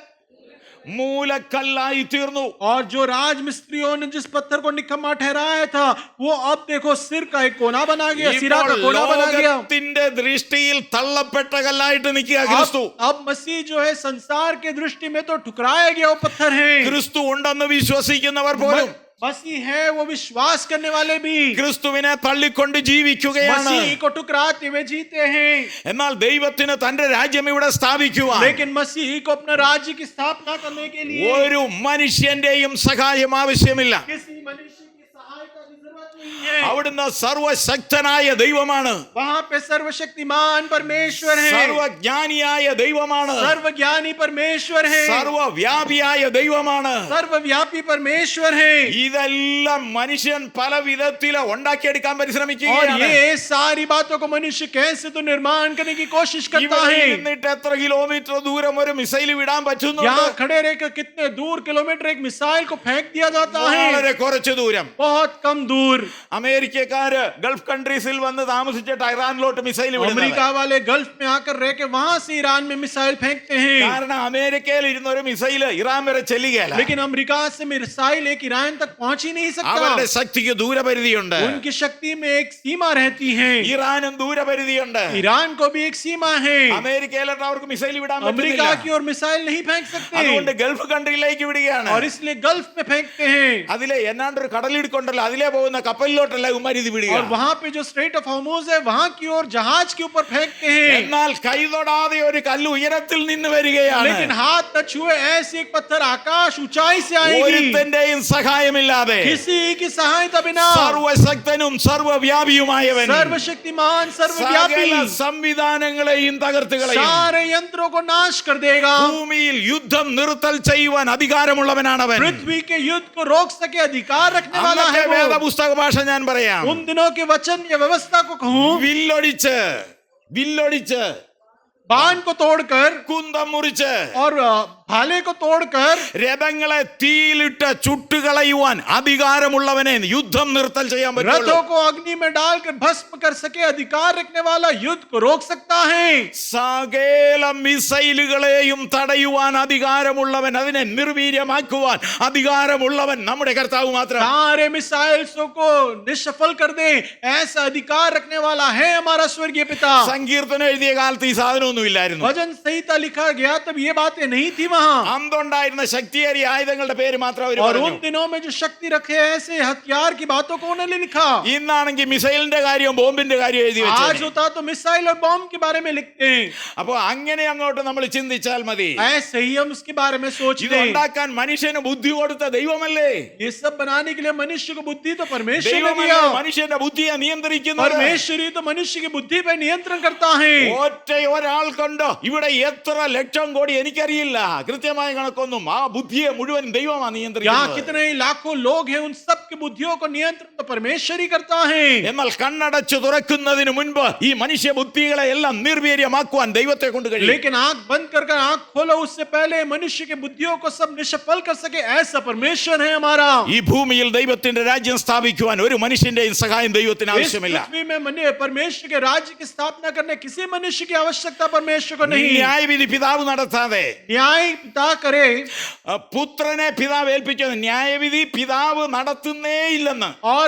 മൂലക്കല്ലായി തീർന്നു. और जो राजमिस्त्रियों ने जिस पत्थर को निकम्मा ठहराया था वो अब देखो सिर का एक कोना बना गया, सिरा का कोना बना गया. ലോകത്തിന്റെ ദൃഷ്ടിയിൽ തള്ളപ്പെട്ട കല്ലായിട്ട് നിൽക്കുക ക്രിസ്തു. अब मसीह जो है संसार के दृष्टि में तो ठुकराया गया वो पत्थर है. ക്രിസ്തു ഉണ്ടെന്ന് വിശ്വസിക്കുന്നവർ പോലും मसीह है वो विश्वास करने वाले भी ക്രിസ്തുവിനെ തള്ളിക്കൊണ്ട് ജീവിക്കുകയാണ്. मसीह को ठुकराते हुए जीते हैं. എന്നാൽ ദൈവത്തിന് തന്റെ രാജ്യം ഇവിടെ സ്ഥാപിക്കുവാൻ लेकिन मसीह को अपने राज्य की स्थापना करने के लिए ഒരു മനുഷ്യന്റെയും സഹായം ആവശ്യമില്ല. किसी मनुष्य की सहायता की जरूरत नहीं नहीं है। അവിടുന്ന് സർവശക്തനായ ദൈവമാണ്, वहाँ पे सर्वशक्तिमान परमेश्वर है, സർവജ്ഞാനിയായ ദൈവമാണ്, सर्वज्ञानी परमेश्वर है, സർവവ്യാപിയായ ദൈവമാണ്. सर्वव्यापी परमेश्वर है। ഇതെല്ലാം മനുഷ്യൻ പല വിധത്തിൽ ഉണ്ടാക്കിയെടുക്കാൻ और പരിശ്രമിക്കുകയാണ്. ये सारी बातों को मनुष्य कैसे तो निर्माण करने की कोशिश करता ഇവിടെ है। ഇരുന്നിട്ട് എത്ര കിലോമീറ്റർ ദൂരം ഒരു മിസൈൽ വിടാൻ പറ്റുന്നുണ്ട്? यहाँ खड़े रहकर कितने दूर किलोमीटर एक मिसाइल को फेंक दिया जाता है, വളരെ കുറച്ച് ദൂരം. बहुत कम दूर। അമേരിക്കക്കാര് ഗൾഫ് കൺട്രീസിൽ വന്ന് താമസിച്ചിട്ട് ഇറാനിലോട്ട് മിസൈൽ വിടുന്നത്. अमेरिका वाले गल्फ में आकर रह के वहां से ईरान में मिसाइल फेंकते हैं, കാരണം അമേരിക്കയിൽ ഇരുന്ന ഒരു മിസൈൽ ഇറാൻ വരെ ചെല്ലുകയല്ല. लेकिन अमेरिका से मिसाइल एक ईरान तक पहुंच ही नहीं सकता। അവരുടെ ശക്തിക്ക് ദൂരപരിധിയുണ്ട്. उनकी शक्ति में एक सीमा रहती है, ഇറാനും ദൂരപരിധിയുണ്ട്. ईरान को भी एक सीमा है। അമേരിക്കയിലോട്ട് അവർക്ക് മിസൈൽ വിടാൻ अमेरिका പറ്റില്ല. की ओर मिसाइल नहीं फेंक सकते, അതുകൊണ്ട് ഗൾഫ് കൺട്രിയിലേക്ക് വിടുകയാണ്. और इसलिए गल्फ में फेंकते हैं। അതിലെ എന്നാണ്ടൊരു കടലിടുക്കൊണ്ടല്ലോ, അതിലെ പോകുന്ന കപ്പലിലോട്ടല്ല ഉമ്മാരി ഇത് വിടുക. और वहां पे जो स्ट्रेट ऑफ हॉर्मुज है वहां की ओर जहाज के ऊपर फेंकते हैं, എന്നാൽ കൈതൊടാതെ ഒരു കല്ല് ഉയരത്തിൽ നിന്ന് വരികയാണ്. लेकिन हाथ न छुए ऐसे एक पत्थर आकाश ऊंचाई से आएगी, ഒരുത്തന്റെയും സഹായമില്ലാതെ किसी की सहायता बिना। സർവശക്തനും സർവവ്യാപിയുമായവൻ सर्वशक्तिमान सर्वव्यापी സകല സംവിധാനങ്ങളെയും തകർത്ത് കളയും. सारे यंत्रों को नाश कर देगा। ഭൂമിയിൽ യുദ്ധം നിർത്തൽ ചെയ്യുവാൻ അധികാരമുള്ളവനാണവൻ. पृथ्वी के युद्ध को रोक सके अधिकार रखने वाला അന്നത്തെ है वो। വേദപുസ്തക ഭാഷ ഞാൻ പറയാം. उन दिनों के वचन या व्यवस्था को कहूं, വില്ലൊടിച്ച് बाण को तोड़कर കുന്തം മുറിച്ച് और भाले को तोड़कर രഥങ്ങളെ തീയിലിട്ട് ചുട്ടുകളയുവാൻ അധികാരമുള്ളവനെ യുദ്ധം നിർത്തൽ ചെയ്യാൻ പറ്റുള്ളൂ. रथों को अग्नि में डालकर भस्म कर सके अधिकार रखने वाला युद्ध को रोक सकता है। സകല മിസൈലുകളെയും തടയുവാൻ അധികാരമുള്ളവൻ, അതിനെ നിർവീര്യമാക്കുവാൻ അധികാരമുള്ളവൻ നമ്മുടെ കർത്താവ് മാത്രം. सारे मिसाइल्सों को निष्फल कर दे ऐसा अधिकार रखने वाला है हमारा स्वर्गीय पिता। സങ്കീർത്തനം എഴുതിയ കാലത്ത് ഈ സാധനമൊന്നും ഇല്ലായിരുന്നു. भजन संहिता लिखा गया तब ये बातें नहीं थी वहां, അന്നുണ്ടായിരുന്ന ശക്തിയേറിയ ആയുധങ്ങളുടെ പേര് മാത്രം അവർ और പറഞ്ഞു. उन दिनों में जो शक्ति रखे ऐसे हथियार की बातों को उन्होंने लिखा। ഇന്നാണെങ്കിൽ മിസൈലിന്റെ കാര്യവും ബോംബിന്റെ കാര്യം എഴുതി आज വെച്ചു. होता तो मिसाइल और बॉम्ब के बारे में लिखते हैं। അപ്പൊ അങ്ങനെ അങ്ങോട്ട് നമ്മൾ ചിന്തിച്ചാൽ മതി. ऐसे ही हम उसके बारे में सोच ഇത് लें। ഉണ്ടാക്കാൻ മനുഷ്യന് ബുദ്ധി കൊടുത്ത ദൈവമല്ലേ? ये सब बनाने के लिए मनुष्य को बुद्धि तो परमेश्वर ने ദൈവമല്ലേ दिया। മനുഷ്യന്റെ ബുദ്ധിയെ നിയന്ത്രിക്കുന്നത്? परमेश्वर ही तो मनुष्य की बुद्धि पर नियंत्रण करता है। ഒറ്റ ഒരാൾ കൊണ്ട് ഇവിടെ എത്ര ലക്ഷം കോടി എനിക്കറിയില്ല കൃത്യമായ കണക്കൊന്നും. ആ ബുദ്ധിയെ മുഴുവൻ ദൈവമാണ് यहाँ നിയന്ത്രിക്കുന്നത്. कितने ही लाखों लोग हैं, उन सब की बुद्धियों को नियंत्रण तो परमेश्वर ही करता है। എന്നാൽ കണ്ണടച്ചു തുറക്കുന്നതിന് മുൻപ് ഈ മനുഷ്യ ബുദ്ധികളെ എല്ലാം നിർവീര്യമാക്കുവാൻ ദൈവത്തെ കൊണ്ട് കഴിയും. लेकिन आंख बंद कर आंख खोलो उससे पहले मनुष्य की बुद्धियों को सब निष्फल कर सके ऐसा परमेश्वर है हमारा। ഈ ഭൂമിയിൽ ദൈവത്തിന്റെ രാജ്യം സ്ഥാപിക്കുവാൻ ഒരു മനുഷ്യന്റെയും സഹായം ദൈവത്തിന് इस ആവശ്യമില്ല. पृथ्वी में परमेश्वर के राज्य की स्थापना करने किसी मनुष्य की आवश्यकता परमेश्वर को नहीं। ന്യായവിധി പിതാവ് നടത്താതെ न्याय पिता करे, പുത്രനെ പിതാവ് ഏൽപ്പിച്ചത് ന്യായവിധി പിതാവ് നടത്തുന്നേ ഇല്ലെന്ന്. और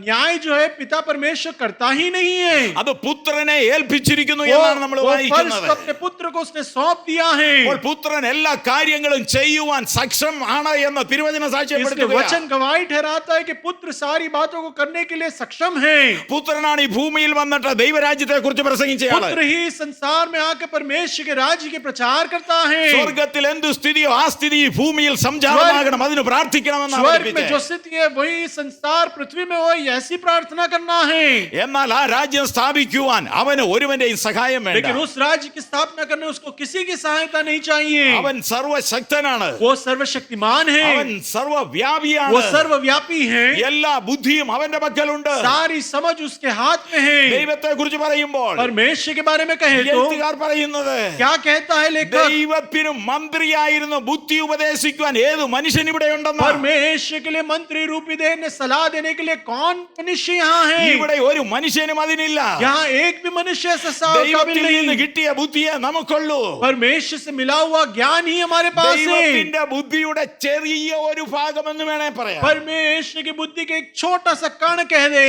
न्याय जो है पिता परमेश्वर करता ही नहीं है। അത് പുത്രനെ ഏൽപ്പിച്ചിരിക്കുന്നു എന്നാണ് നമ്മൾ वो फर्ज വായിക്കുന്നത്. तो अपने पुत्र को उसने सौंप दिया है। അപ്പോൾ പുത്രൻ എല്ലാ കാര്യങ്ങളും ചെയ്യുവാൻ സക്ഷമാണ് എന്ന് തിരുവചനം इसलिए സാക്ഷ്യപ്പെടുത്തുകയാണ്. वचन गवाही ठहराता है कि पुत्र सारी बातों को करने के लिए सक्षम है। പുത്രനാണ് ഈ ഭൂമിയിൽ വന്നിട്ട് ദൈവരാജ്യത്തെ കുറിച്ച് പ്രസംഗിച്ചയാള്. पुत्र ही संसार में आकर परमेश्वर के राज्य के प्रचार करता है। സ്വർഗത്തിൽ എന്ത് സ്ഥിതിയോ ആ സ്ഥിതി ഈ ഭൂമിയിൽ സംജാതമാകണം, അതിന് പ്രാർത്ഥിക്കണമെന്നാണ് स्वर्ग में പഠിപ്പിച്ചത്. जो स्थिति है वही संसार पृथ्वी में वही ऐसी प्रार्थना करना है। എന്നാൽ ആ രാജ്യം സ്ഥാപിക്കുവാൻ അവന് ഒരുവന്റെയും സഹായം വേണ്ട. लेकिन उस राज्य की स्थापना करने उसको किसी की सहायता नहीं चाहिए। അവൻ സർവശക്തനാണ്, वो सर्वशक्तिमान है, അവൻ സർവവ്യാപിയാണ്, वो सर्वव्यापी है, എല്ലാ ബുദ്ധിയും അവന്റെ പക്കലുണ്ട്. सारी समझ उसके हाथ में है। ദൈവത്തെ കുറിച്ച് പറയുമ്പോൾ परमेश्वर के बारे में कहे तो എഴുത്തുകാർ പറയുന്നത് क्या कहता है लेखक? ദൈവത്തിനും മന്ത്രിയായിരുന്നു ബുദ്ധി ഉപദേശിക്കുവാൻ ഏത് മനുഷ്യൻ ഇവിടെ ഉണ്ടെന്ന്. परमेश्वर के लिए मंत्री रूपी देह ने सलाह देने के लिए कौन मनुष्य यहाँ है? ഇവിടെ ഒരു മനുഷ്യനും അതിനില്ല. यहाँ एक भी मनुष्य ऐसा काबिल ദൈവത്തിൽ നിന്ന് नहीं। കിട്ടിയ ബുദ്ധിയെ നമുക്കുള്ളൂ. परमेश्वर से मिला हुआ ज्ञान ही हमारे पास है। ദൈവത്തിന്റെ ബുദ്ധിയുടെ ചെറിയ ഒരു ഭാഗം എന്ന് വേണേ പറയാം. परमेश्वर की बुद्धि के एक छोटा सा कण कह दे,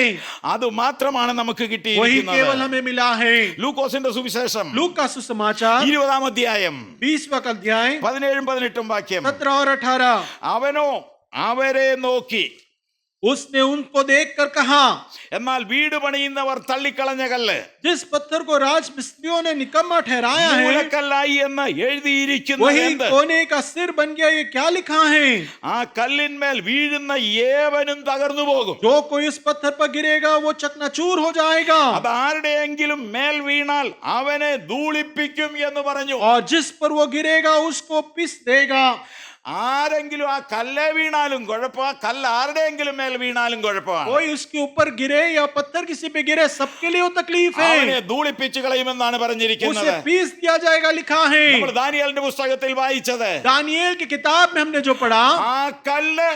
അത് മാത്രമാണ് നമുക്ക് वही കിട്ടിയിരിക്കുന്നത്. केवल हमें मिला है। ലൂക്കോസിന്റെ സുവിശേഷം लूक का सुसमाचार 20-ാം അധ്യായം 20वां अध्याय 17-18 വാക്യം. 17 और 18। അവനോ അവരെ നോക്കി उसने उनको देखकर कहा, എന്നാൽ വീട് പണിയുന്നവർ തള്ളിക്കളഞ്ഞ കല്ല് जिस पत्थर को राज मिस्त्रियों ने निकम्मा ठहराया है, മൂലക്കല്ലായി എന്ന് എഴുതിയിരിക്കുന്നത് वही എന്ത്? कोने का सिर बन गया। ये क्या लिखा है? ആ കല്ലിന്മേൽ വീഴുന്ന ഏവനും തകർന്നു പോകും. जो कोई इस पत्थर पर गिरेगा वो चकनाचूर हो जाएगा, അത് ആരുടെയെങ്കിലും മേൽ വീണാൽ അവനെ ധൂളിപ്പിക്കും എന്ന് പറഞ്ഞു. और जिस पर वो गिरेगा उसको पीस देगा। ആരെങ്കിലും ആ കല്ല് വീണാലും കുഴപ്പമാണ്, കല്ല് ആരുടെയെങ്കിലും മേൽ വീണാലും കുഴപ്പമാണ്. कोई उसके ऊपर गिरे या पत्थर किसी पे गिरे, सबके लिए वो तकलीफ അവനെ है। ധൂളിപ്പിച്ചു കളയുമെന്നാണ് പറഞ്ഞിരിക്കുന്നത്. उसे पीस दिया जाएगा लिखा है। നമ്മൾ ദാനിയേലിന്റെ പുസ്തകത്തിൽ വായിച്ചത് दानिയേल की किताब में हमने जो पढ़ा, ആ കല്ല്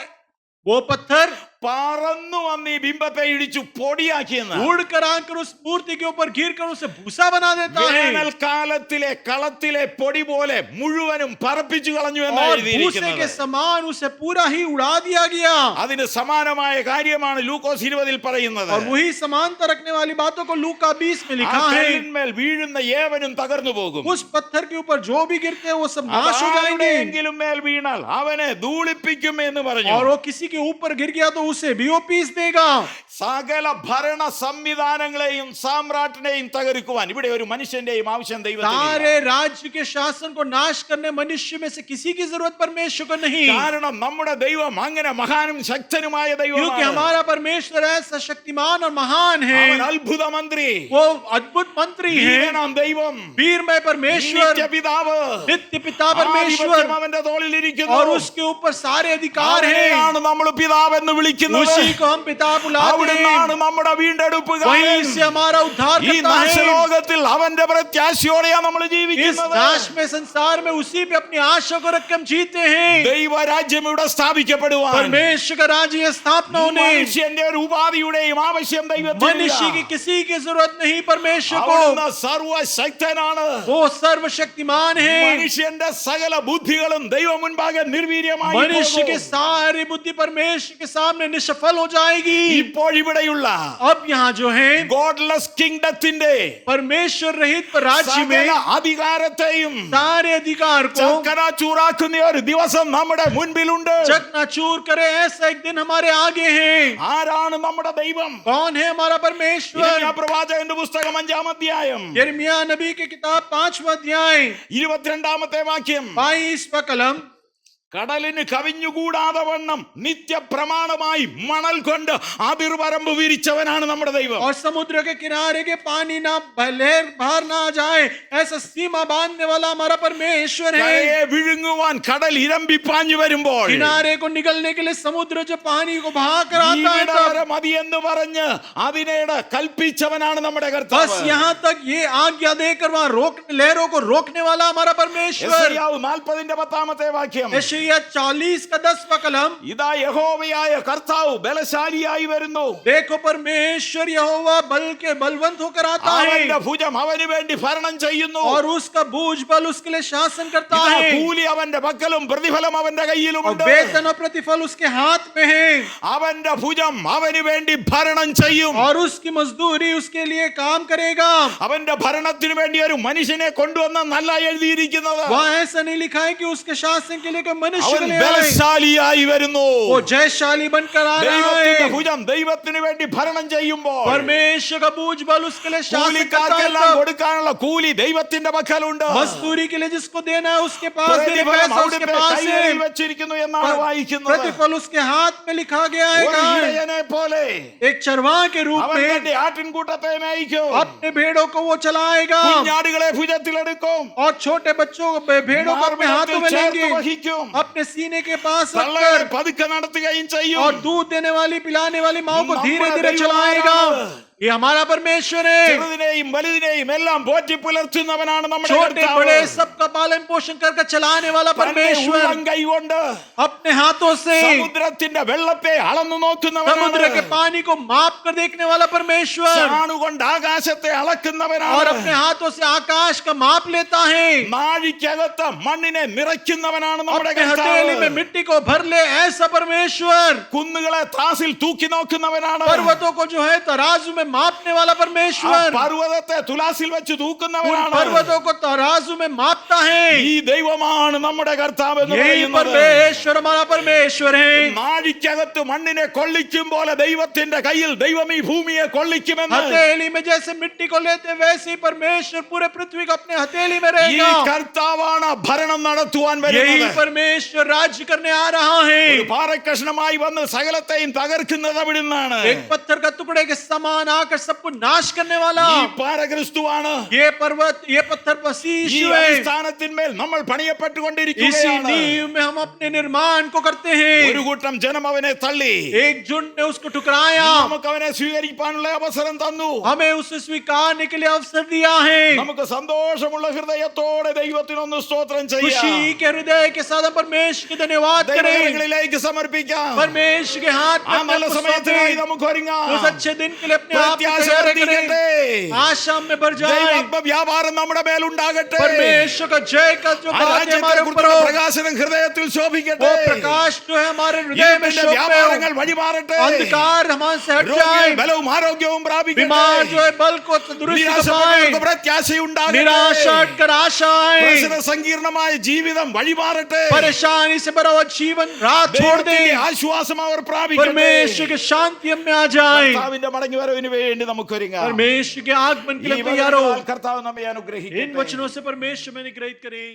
वो पत्थर പറന്നു വന്ന് ഈ ബിംബത്തെ ഇടിച്ചു പൊടിയാക്കിയെന്ന്. उड़कर आकर उस मूर्ति के ऊपर गिरकर उसे भूसा बना देता है, വേനൽക്കാലത്തിലെ കളത്തിലെ പൊടി പോലെ മുഴുവനും പറപ്പിച്ചു കളഞ്ഞു എന്ന് और भूसे के എഴുതിയിരിക്കുന്നത്. समान उसे पूरा ही उड़ा दिया गया। അതിന് സമാനമായ കാര്യമാണ് ലൂക്കോസ് 20 പറയുന്നത്. और वही समानता रखने वाली बातों को लूका 20 में ആ लिखा है, കല്ലിന്മേൽ വീഴുന്ന ഏവനും തകർന്നു പോകും. उस पत्थर के ऊपर जो भी गिरते हैं वो सब नाश हो जाएंगे, ആരുടെയെങ്കിലും മേൽ വീണാൽ അവനെ ധൂളിപ്പിക്കും എന്ന് പറഞ്ഞു. और वो किसी के ऊपर गिर गया तो उसे भी वो पीस देगा। സകല ഭരണ സംവിധാനങ്ങളെയും സാമ്രാട്ടിനെയും തകർക്കുവാൻ ഇവിടെ ഒരു മനുഷ്യന്റെയും ആവശ്യം ദൈവത്തിനില്ല. सारे राज्य के शासन को नाश करने मनुष्य में से किसी की जरूरत परमेश्वर को नहीं, കാരണം നമ്മുടെ ദൈവം അങ്ങനെ മഹാനും ശക്തനുമായ क्योंकि ദൈവമാണ്. हमारा परमेश्वर ऐसा शक्तिमान और महान है। അവൻ അത്ഭുത മന്ത്രി, वो अद्भुत मंत्री है, വീരനാം ദൈവം, वीरमय परमेश्वर, നിത്യപിതാവ്, नित्य पिता परमेश्वर, ആധിപത്യം അവന്റെ തോളിൽ ഇരിക്കുന്നു. और उसके ऊपर सारे अधिकार हैं। അവനെയാണ് നമ്മൾ പിതാവ് എന്ന് വിളിക്കുന്നത്. उसी को हम पिता बुलाते അവിടുന്നാണ് हैं, നമ്മുടെ വീണ്ടെടുപ്പുകാരൻ. वहीं से हमारा उद्धार ഈ करता है। നാശലോകത്തിൽ അവന്റെ പ്രത്യാശയോടെയാണ് നമ്മൾ इस ജീവിക്കുന്നത്. नाश में संसार में उसी पे अपनी आशा को रख के हम जीते हैं। ദൈവരാജ്യം ഇവിടെ സ്ഥാപിക്കപ്പെടുവാൻ परमेश्वर का राज्य स्थापना होने, മനുഷ്യന്റെ ഒരു ഉപാധിയുടെയും ആവശ്യം ദൈവത്തിനില്ല. मनुष्य की किसी की जरूरत नहीं परमेश्वर അവിടുന്ന് को, സർവശക്തനാണ്. वो सर्वशक्तिमान है। മനുഷ്യന്റെ സകല ബുദ്ധികളും ദൈവം മുൻപാകെ നിർവീര്യമായി मनुष्य की പോകും. सारी बुद्धि परमेश्वर के सामने निष्फल हो जाएगी। ഇപ്പോഴിവിടെയുള്ള अब यहाँ जो है ഗോഡ്ലെസ് കിങ്ഡത്തിന്റെ परमेश्वर रहित पर राज्य സകല में അധികാരത്തെയും सारे अधिकार को ചക്കനാചൂറാക്കുന്ന ഒരു ദിവസം നമ്മുടെ മുൻപിലുണ്ട്. चकनाचूर करे ऐसा एक दिन हमारे आगे है। ആരാണ് നമ്മുടെ ദൈവം? कौन है हमारा परमेश्वर? യിരെമ്യാ പ്രവാചകന്റെ പുസ്തകം 5-ാം അധ്യായം यिर्मयाह नबी की किताब 5वां अध्याय 22-ാമത്തെ വാക്യം. 22वां कलम, കടലിന് കവിഞ്ഞുകൂടാതെ വണ്ണം നിത്യപ്രമാണമായി മണൽ കൊണ്ട് അതിർവരമ്പ് വിരിച്ചവനാണ് നമ്മുടെ ദൈവം. और समुद्र के किनारे के पानी ना लहर बाहर ना आ जाए ऐसा सीमा बांधने वाला हमारा परमेश्वर है। കരയെ വിഴുങ്ങുവാൻ കടൽ ഇരമ്പിപ്പാഞ്ഞു വരുമ്പോൾ किनारे को निगलने के लिए समुद्र जो पानी को बहा कर आता है ഇവിടെ तब വരെ മതി എന്ന് പറഞ്ഞ് അതിനോട് കൽപ്പിച്ചവനാണ് നമ്മുടെ बस കർത്താവ്. यहाँ तक ये आज्ञा देकर वहां लहरों को रोकने वाला हमारा परमेश्वर। യെശയ്യാവ് 40-ന്റെ 10-ാമത്തെ വാക്യം. यशायाह 40 का 10वां कलम, ഇതാ യഹോവയായ കർത്താവ് ബലശാലിയായി വരുന്നു. देखो परमेश्वर यहोवा बल के बलवंत होकर आता है, അവന്റെ ഭുജം അവന് വേണ്ടി ഭരണം ചെയ്യുന്നു. और उसका भुज बल उसके लिए शासन करता ഇതാ है, കൂലി അവന്റെ പക്കലും പ്രതിഫലം അവന്റെ और കയ്യിലുമുണ്ട്. वेतन और प्रतिफल उसके हाथ में है, അവന്റെ ഭുജം അവന് വേണ്ടി ഭരണം ചെയ്യും. और उसकी मजदूरी उसके लिए काम करेगा। അവന്റെ ഭരണത്തിന് വേണ്ടി ഒരു മനുഷ്യനെ കൊണ്ടുവന്നല്ല എഴുതിയിരിക്കുന്നത്. वहाँ ऐसा नहीं लिखा है कि उसके शासन के लिए कोई मनुष्य അവൻ ले आए, ബലശാലിയായി വരുന്നു. वो जयशाली बनकर आ रहा ദൈവത്തിന്റെ है। ഭുജം ദൈവത്തിന് വേണ്ടി ഭരണം ചെയ്യുമ്പോൾ परमेश्वर का भुज बल उसके लिए शासन करता है, കൂലിക്കാർക്കെല്ലാം तब കൊടുക്കാനുള്ള കൂലി ദൈവത്തിന്റെ പക്കലുണ്ട്. मजदूरी के लिए जिसको देना है उसके पास, देने പ്രതിഫലം पैसा उसके അവിടുത്തെ पास है, കൈകളിൽ വെച്ചിരിക്കുന്നു എന്നാണ് വായിക്കുന്നത്. प्रतिफल उसके हाथ में लिखा गया है। ഒരു कहाँ? ഇടയനെ പോലെ एक चरवाह के रूप അവൻ में തന്റെ ആട്ടിൻകൂട്ടത്തെ മേയിക്കും. अपने भेड़ों को वो चलाएगा, കുഞ്ഞാടുകളെ ഭുജത്തിലെടുക്കും. और छोटे बच्चों को भेड़ों को अपने हाथों में ചേർത്ത് लेंगे, വഹിക്കും. अपने सीने के पास തള്ളകളെ रखकर, പതുക്കെ നടത്തുകയും और ചെയ്യും. दूध देने वाली पिलाने वाली माँ को धीरे हमारा धीरे दैव चलाएगा। हमारा। ये हमारा परमेश्वर है। ചെറുതിനെയും വലുതിനെയും എല്ലാം പോറ്റി പുലർത്തുന്നവനാണ് നമ്മുടെ छोटे കർത്താവ്. बड़े सबका पालन पोषण करके चलाने वाला തന്റെ परमेश्वर ഉള്ളം കൈകൊണ്ട് अपने हाथों से സമുദ്രത്തിന്റെ വെള്ളത്തെ അളന്നു समुद्र के നോക്കുന്നവനാണ്. पानी को माप कर देखने वाला परमेश्वर, ചാണുകൊണ്ട് ആകാശത്തെ और അളക്കുന്നവനാണ്. अपने हाथों से आकाश का माप लेता है, നാഴിക്കകത്ത് മണ്ണിനെ നിറയ്ക്കുന്നവനാണ് നമ്മുടെ अपने हथेली में കർത്താവ്. मिट्टी को भर ले ऐसा परमेश्वर, കുന്നുകളെ ത്രാസിൽ തൂക്കി നോക്കുന്നവനാണ്. पर्वतों को जो है तराजू में मापने वाला ആ परमेश्वर പർവ്വതത്തെ തുലാസിൽ വെച്ച് उन തൂക്കുന്നവനാണ്. पर्वतों को तराजू में मापता है। ഈ ദൈവമാണ് നമ്മുടെ കർത്താവ് എന്ന് यही പറയുന്നത്. परमेश्वर हमारा परमेश्वर है। നാഴിക്കകത്ത് മണ്ണിനെ കൊള്ളിക്കും പോലെ ദൈവത്തിന്റെ കയ്യിൽ ദൈവം ഈ ഭൂമിയെ കൊള്ളിക്കുമെന്ന് हथेली में जैसे मिट्टी को लेते वैसे ही परमेश्वर पूरे पृथ्वी को अपने हथेली में ഈ रहेगा। കർത്താവാണ് ഭരണം നടത്തുവാൻ यही വരുന്നത്. परमेश्वर राज्य करने आ रहा है। ഒരു പാറക്കഷ്ണമായി വന്ന് സകലത്തെയും തകർക്കുന്നത് അവിടുന്നാണ്. एक पत्थर का टुकड़े के समान आकर सबको नाश करने वाला ഈ പാറ ക്രിസ്തുവാണ്. ये पर्वत ये पत्थर मसीह ഈ यीशु है। അടിസ്ഥാനത്തിന്മേൽ നമ്മൾ इसी പണിയപ്പെട്ടുകൊണ്ടിരിക്കുകയാണ്. नींव में हम अपने निर्माण को करते हैं। ഒരു കൂട്ടം ജനം അവനെ തള്ളി. एक झुंड ने उसको ठुकराया, നമുക്ക് അവനെ സ്വീകരിക്കാനുള്ള അവസരം തന്നു. हमें उसे स्वीकारने के लिए अवसर दिया है। നമുക്ക് സന്തോഷമുള്ള ഹൃദയത്തോടെ ദൈവത്തിനൊന്ന് സ്തോത്രം ചെയ്യാം. खुशी के हृदय के साथ हम परमेश्वर के धन्यवाद करें, ദൈവകരങ്ങളിലേക്ക് സമർപ്പിക്കാം. परमेश्वर के हाथ में ആ अपने നല്ല आप को സമയത്തിനായി सौंपें। നമുക്ക് ഒരുങ്ങാം. उस अच्छे दिन के लिए अपने आप को പ്രത്യാശ तैयार വർദ്ധിക്കട്ടെ. करें, आशा में बढ़ जाए। ദൈവാത്മ വ്യാപാരം നമ്മുടെ മേലുണ്ടാകട്ടെ. परमेश्वर का जय का जो ആ बात है രാജ്യത്തെ हमारे ऊपर കുറിച്ചുള്ള हो, പ്രകാശനം ഹൃദയത്തിൽ वो ശോഭിക്കട്ടെ. प्रकाश जो है हमारे हृदय में ഇരുട്ടിന്റെ शोभे വ്യാപാരങ്ങൾ हो, വഴിമാറട്ടെ. अंधकार हमारे से हट രോഗികൾ जाए, ബലവും ആരോഗ്യവും പ്രാപിക്കട്ടെ. बीमार जो है बल को तंदुरुस्ती को നിരാശപ്പെട്ടവർക്ക് पाए, പ്രത്യാശയുണ്ടാകട്ടെ. निराशा हटकर आशा आए, പ്രശ്ന സങ്കീർണമായ ജീവിതം വഴിമാറട്ടെ. परेशानी से भरा हुआ जीवन रात छोड़ दे, ദൈവത്തിന്റെ ആശ്വാസം അവർ പ്രാപിക്കട്ടെ. परमेश्वर की शांति हम में आ जाए, കർത്താവിന്റെ മടങ്ങിവരവിന് വേണ്ടി നമുക്ക് ഒരുങ്ങാം. परमेश्वर के आगमन के ഈ लिए तैयार हो। വചനങ്ങളാൽ കർത്താവ് നമ്മെ इन അനുഗ്രഹിക്കട്ടെ. वचनों से परमेश्वर में निग्रहित करें।